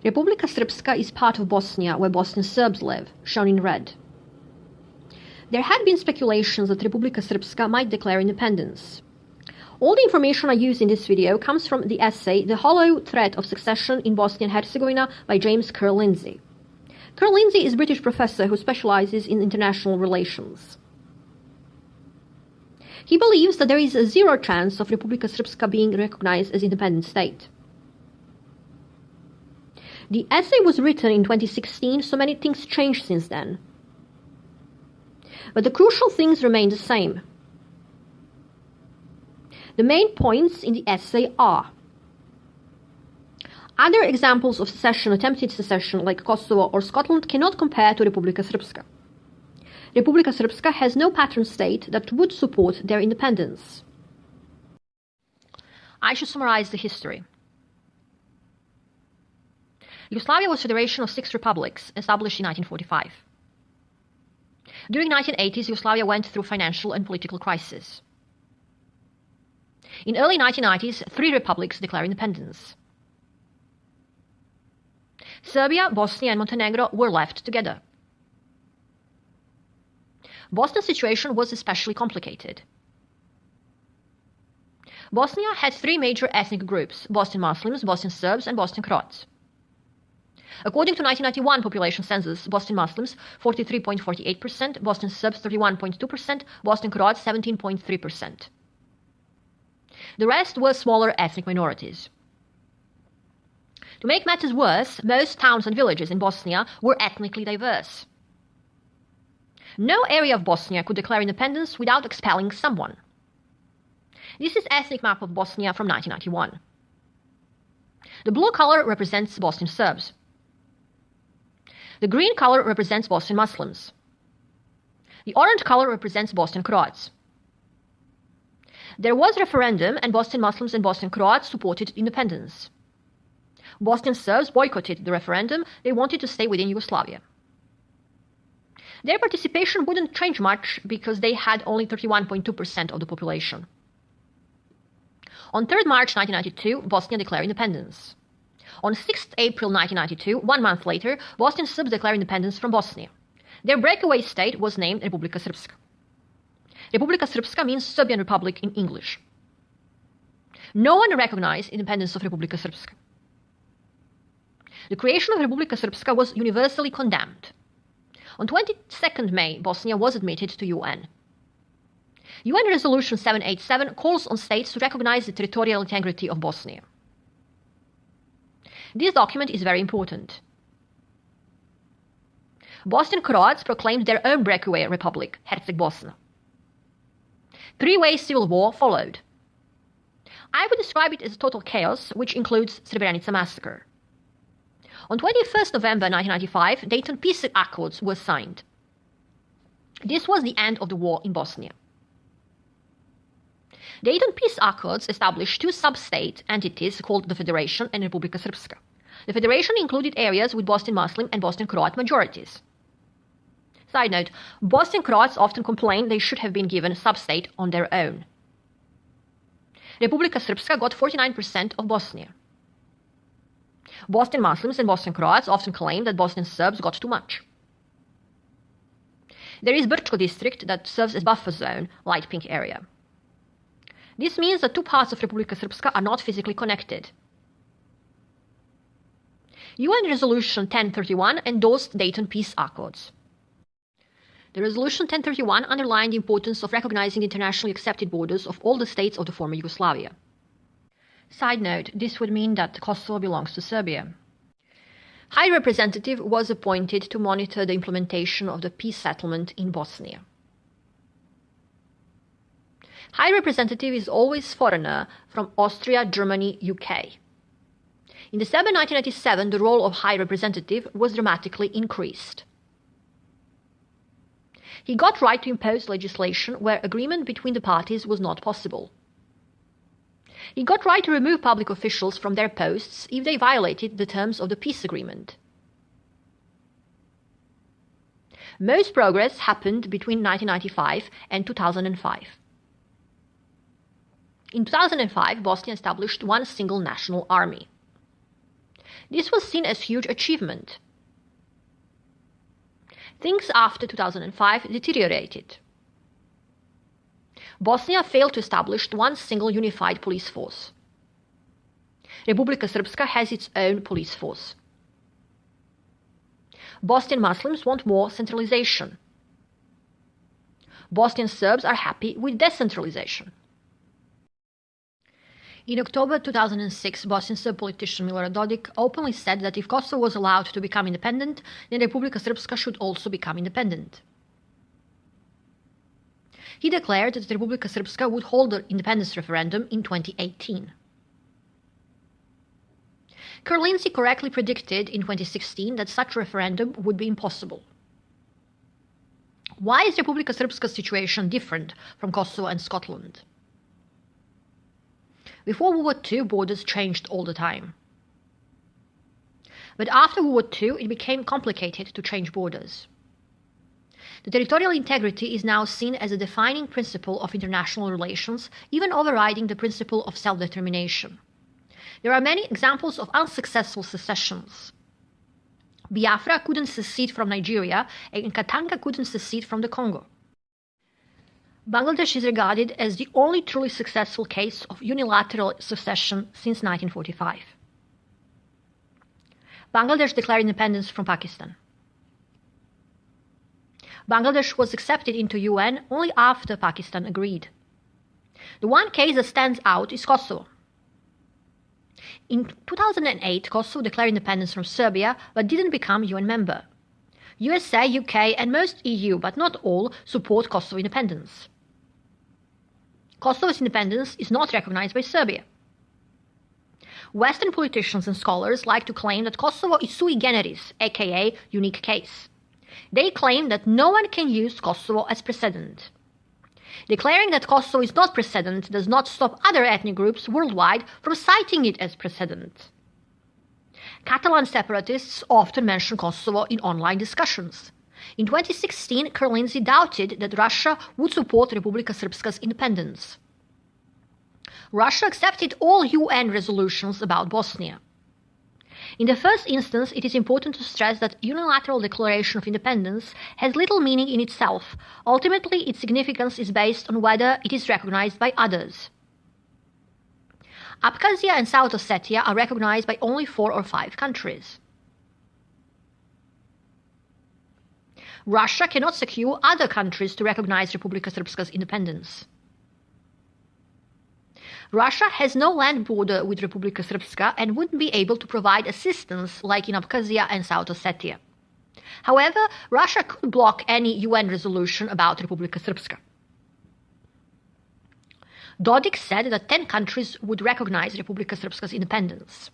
Republika Srpska is part of Bosnia where Bosnian Serbs live, shown in red. There had been speculations that Republika Srpska might declare independence. All the information I use in this video comes from the essay The Hollow Threat of Succession in Bosnia and Herzegovina by James Kerr Lindsay. Kerr Lindsay is a British professor who specializes in international relations. He believes that there is a zero chance of Republika Srpska being recognized as an independent state. The essay was written in 2016, so many things changed since then. But the crucial things remain the same. The main points in the essay are: other examples of secession, attempted secession, like Kosovo or Scotland, cannot compare to Republika Srpska. Republika Srpska has no patron state that would support their independence. I should summarize the history. Yugoslavia was a federation of 6 republics, established in 1945. During the 1980s, Yugoslavia went through financial and political crisis. In early 1990s, 3 republics declared independence. Serbia, Bosnia, and Montenegro were left together. Bosnia's situation was especially complicated. Bosnia had 3 major ethnic groups: Bosnian Muslims, Bosnian Serbs, and Bosnian Croats. According to 1991 population census, Bosnian Muslims 43.48%, Bosnian Serbs 31.2%, Bosnian Croats 17.3%. The rest were smaller ethnic minorities. To make matters worse, most towns and villages in Bosnia were ethnically diverse. No area of Bosnia could declare independence without expelling someone. This is ethnic map of Bosnia from 1991. The blue color represents Bosnian Serbs. The green color represents Bosnian Muslims. The orange color represents Bosnian Croats. There was a referendum, and Bosnian Muslims and Bosnian Croats supported independence. Bosnian Serbs boycotted the referendum. They wanted to stay within Yugoslavia. Their participation wouldn't change much because they had only 31.2% of the population. On 3rd March 1992, Bosnia declared independence. On 6th April 1992, 1 month later, Bosnian Serbs declared independence from Bosnia. Their breakaway state was named Republika Srpska. Republika Srpska means Serbian Republic in English. No one recognized independence of Republika Srpska. The creation of Republika Srpska was universally condemned. On 22nd May, Bosnia was admitted to UN. UN Resolution 787 calls on states to recognize the territorial integrity of Bosnia. This document is very important. Bosnian Croats proclaimed their own breakaway republic, Herceg-Bosna. 3-way civil war followed. I would describe it as total chaos, which includes Srebrenica massacre. On 21st November 1995, Dayton Peace Accords were signed. This was the end of the war in Bosnia. Dayton Peace Accords established 2 sub-state entities called the Federation and Republika Srpska. The Federation included areas with Bosnian Muslim and Bosnian Croat majorities. Side note, Bosnian Croats often complain they should have been given a sub-state on their own. Republika Srpska got 49% of Bosnia. Bosnian Muslims and Bosnian Croats often claim that Bosnian Serbs got too much. There is Brčko district that serves as buffer zone, light pink area. This means that 2 parts of Republika Srpska are not physically connected. UN Resolution 1031 endorsed Dayton Peace Accords. The Resolution 1031 underlined the importance of recognizing the internationally accepted borders of all the states of the former Yugoslavia. Side note, this would mean that Kosovo belongs to Serbia. High Representative was appointed to monitor the implementation of the peace settlement in Bosnia. High Representative is always foreigner from Austria, Germany, UK. In December 1997, the role of High Representative was dramatically increased. He got right to impose legislation where agreement between the parties was not possible. He got right to remove public officials from their posts if they violated the terms of the peace agreement. Most progress happened between 1995 and 2005. In 2005, Bosnia established one single national army. This was seen as a huge achievement. Things after 2005 deteriorated. Bosnia failed to establish one single unified police force. Republika Srpska has its own police force. Bosnian Muslims want more centralization. Bosnian Serbs are happy with decentralization. In October 2006, Bosnian Serb politician Milorad Dodik openly said that if Kosovo was allowed to become independent, then Republika Srpska should also become independent. He declared that Republika Srpska would hold the independence referendum in 2018. Lindsay correctly predicted in 2016 that such a referendum would be impossible. Why is Republika Srpska's situation different from Kosovo and Scotland? Before World War II, borders changed all the time. But after World War II, it became complicated to change borders. The territorial integrity is now seen as a defining principle of international relations, even overriding the principle of self-determination. There are many examples of unsuccessful secessions. Biafra couldn't secede from Nigeria, and Katanga couldn't secede from the Congo. Bangladesh is regarded as the only truly successful case of unilateral secession since 1945. Bangladesh declared independence from Pakistan. Bangladesh was accepted into UN only after Pakistan agreed. The one case that stands out is Kosovo. In 2008, Kosovo declared independence from Serbia but didn't become UN member. USA, UK, and most EU, but not all, support Kosovo independence. Kosovo's independence is not recognized by Serbia. Western politicians and scholars like to claim that Kosovo is sui generis, aka unique case. They claim that no one can use Kosovo as precedent. Declaring that Kosovo is not precedent does not stop other ethnic groups worldwide from citing it as precedent. Catalan separatists often mention Kosovo in online discussions. In 2016, Lindsay doubted that Russia would support Republika Srpska's independence. Russia accepted all UN resolutions about Bosnia. In the first instance, it is important to stress that unilateral declaration of independence has little meaning in itself. Ultimately, its significance is based on whether it is recognized by others. Abkhazia and South Ossetia are recognized by only 4 or 5 countries. Russia cannot secure other countries to recognize Republika Srpska's independence. Russia has no land border with Republika Srpska and wouldn't be able to provide assistance like in Abkhazia and South Ossetia. However, Russia could block any UN resolution about Republika Srpska. Dodik said that 10 countries would recognize Republika Srpska's independence.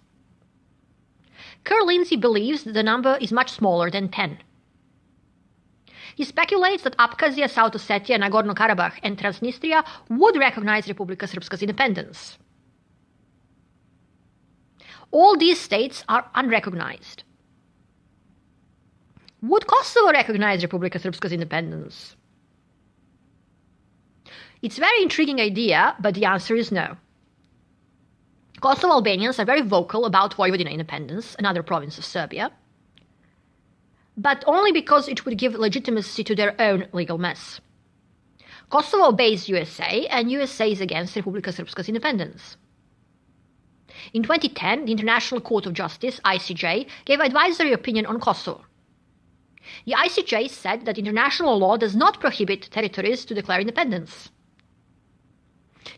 Lindsay believes that the number is much smaller than 10. He speculates that Abkhazia, South Ossetia, Nagorno-Karabakh, and Transnistria would recognize Republika Srpska's independence. All these states are unrecognized. Would Kosovo recognize Republika Srpska's independence? It's a very intriguing idea, but the answer is no. Kosovo Albanians are very vocal about Vojvodina independence, another province of Serbia, but only because it would give legitimacy to their own legal mess. Kosovo obeys USA, and USA is against Republika Srpska's independence. In 2010, the International Court of Justice, ICJ, gave advisory opinion on Kosovo. The ICJ said that international law does not prohibit territories to declare independence.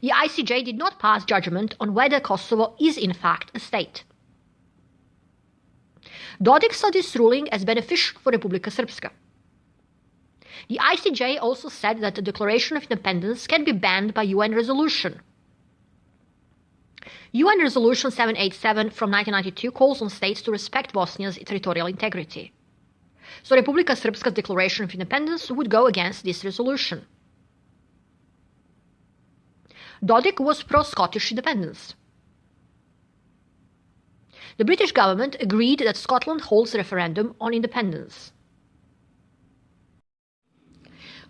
The ICJ did not pass judgment on whether Kosovo is in fact a state. Dodik saw this ruling as beneficial for Republika Srpska. The ICJ also said that the declaration of independence can be banned by UN resolution. UN Resolution 787 from 1992 calls on states to respect Bosnia's territorial integrity. So Republika Srpska's declaration of independence would go against this resolution. Dodik was pro-Scottish independence. The British government agreed that Scotland holds a referendum on independence.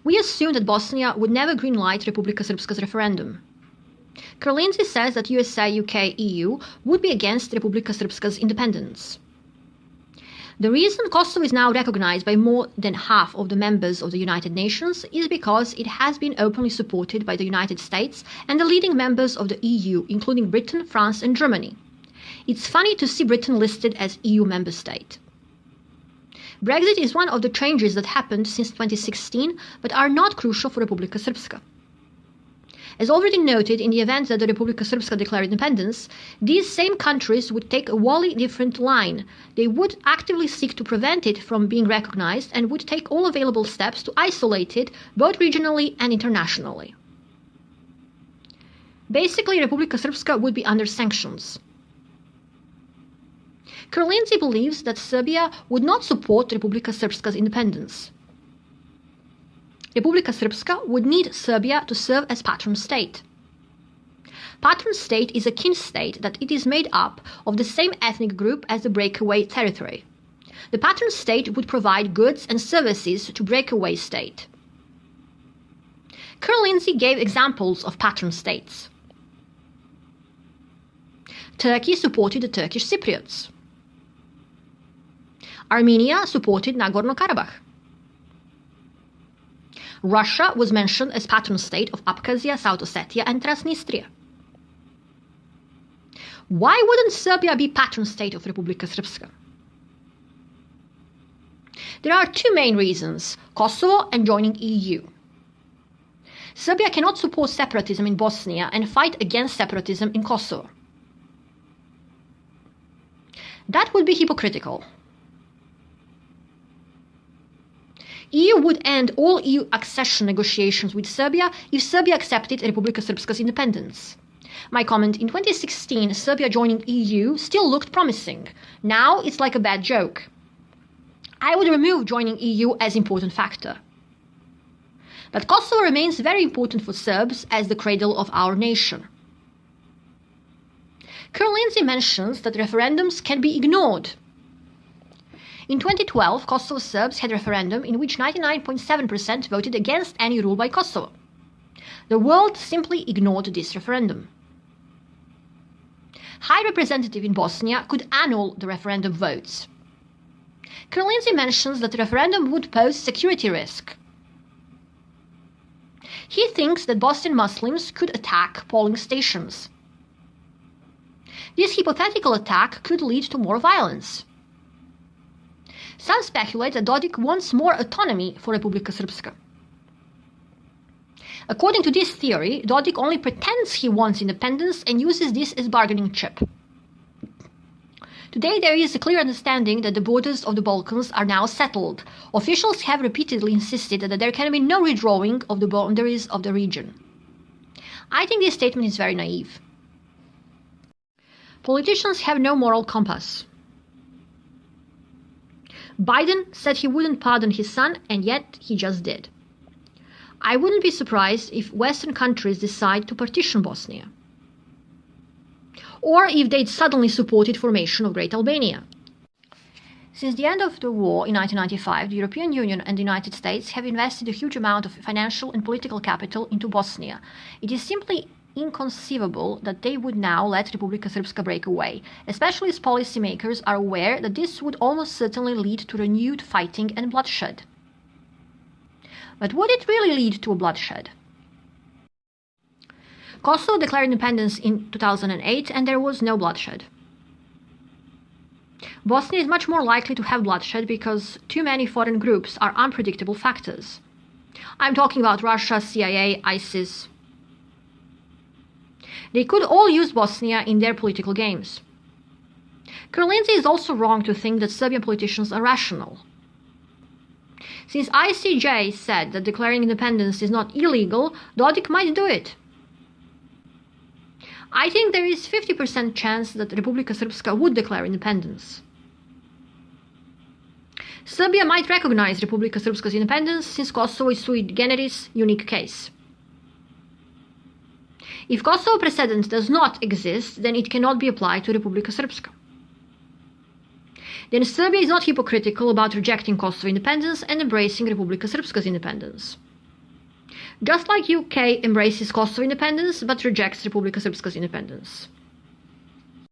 We assumed that Bosnia would never greenlight Republika Srpska's referendum. Lindsay says that USA, UK, EU would be against Republika Srpska's independence. The reason Kosovo is now recognized by more than half of the members of the United Nations is because it has been openly supported by the United States and the leading members of the EU, including Britain, France, and Germany. It's funny to see Britain listed as EU member state. Brexit is one of the changes that happened since 2016, but are not crucial for Republika Srpska. As already noted, in the event that the Republika Srpska declared independence, these same countries would take a wholly different line. They would actively seek to prevent it from being recognized and would take all available steps to isolate it, both regionally and internationally. Basically, Republika Srpska would be under sanctions. Lindsay believes that Serbia would not support Republika Srpska's independence. Republika Srpska would need Serbia to serve as patron state. Patron state is a kin state that it is made up of the same ethnic group as the breakaway territory. The patron state would provide goods and services to breakaway state. Lindsay gave examples of patron states. Turkey supported the Turkish Cypriots. Armenia supported Nagorno-Karabakh. Russia was mentioned as patron state of Abkhazia, South Ossetia, and Transnistria. Why wouldn't Serbia be patron state of Republika Srpska? There are two main reasons: Kosovo and joining EU. Serbia cannot support separatism in Bosnia and fight against separatism in Kosovo. That would be hypocritical. EU would end all EU accession negotiations with Serbia if Serbia accepted Republika Srpska's independence. My comment: in 2016, Serbia joining EU still looked promising. Now it's like a bad joke. I would remove joining EU as important factor. But Kosovo remains very important for Serbs as the cradle of our nation. Lindsay mentions that referendums can be ignored. In 2012, Kosovo Serbs had a referendum in which 99.7% voted against any rule by Kosovo. The world simply ignored this referendum. High Representative in Bosnia could annul the referendum votes. Lindsay mentions that the referendum would pose security risk. He thinks that Bosnian Muslims could attack polling stations. This hypothetical attack could lead to more violence. Some speculate that Dodik wants more autonomy for Republika Srpska. According to this theory, Dodik only pretends he wants independence and uses this as bargaining chip. Today there is a clear understanding that the borders of the Balkans are now settled. Officials have repeatedly insisted that there can be no redrawing of the boundaries of the region. I think this statement is very naive. Politicians have no moral compass. Biden said he wouldn't pardon his son, and yet he just did. I wouldn't be surprised if Western countries decide to partition Bosnia, or if they'd suddenly supported formation of Great Albania. Since the end of the war in 1995, the European Union and the United States have invested a huge amount of financial and political capital into Bosnia. It is simply inconceivable that they would now let Republika Srpska break away, especially as policymakers are aware that this would almost certainly lead to renewed fighting and bloodshed. But would it really lead to a bloodshed? Kosovo declared independence in 2008 and there was no bloodshed. Bosnia is much more likely to have bloodshed because too many foreign groups are unpredictable factors. I'm talking about Russia, CIA, ISIS. They could all use Bosnia in their political games. Lindsay is also wrong to think that Serbian politicians are rational. Since ICJ said that declaring independence is not illegal, Dodik might do it. I think there is 50% chance that Republika Srpska would declare independence. Serbia might recognize Republika Srpska's independence since Kosovo is sui generis unique case. If Kosovo precedent does not exist, then it cannot be applied to Republika Srpska. Then Serbia is not hypocritical about rejecting Kosovo independence and embracing Republika Srpska's independence. Just like UK embraces Kosovo independence, but rejects Republika Srpska's independence.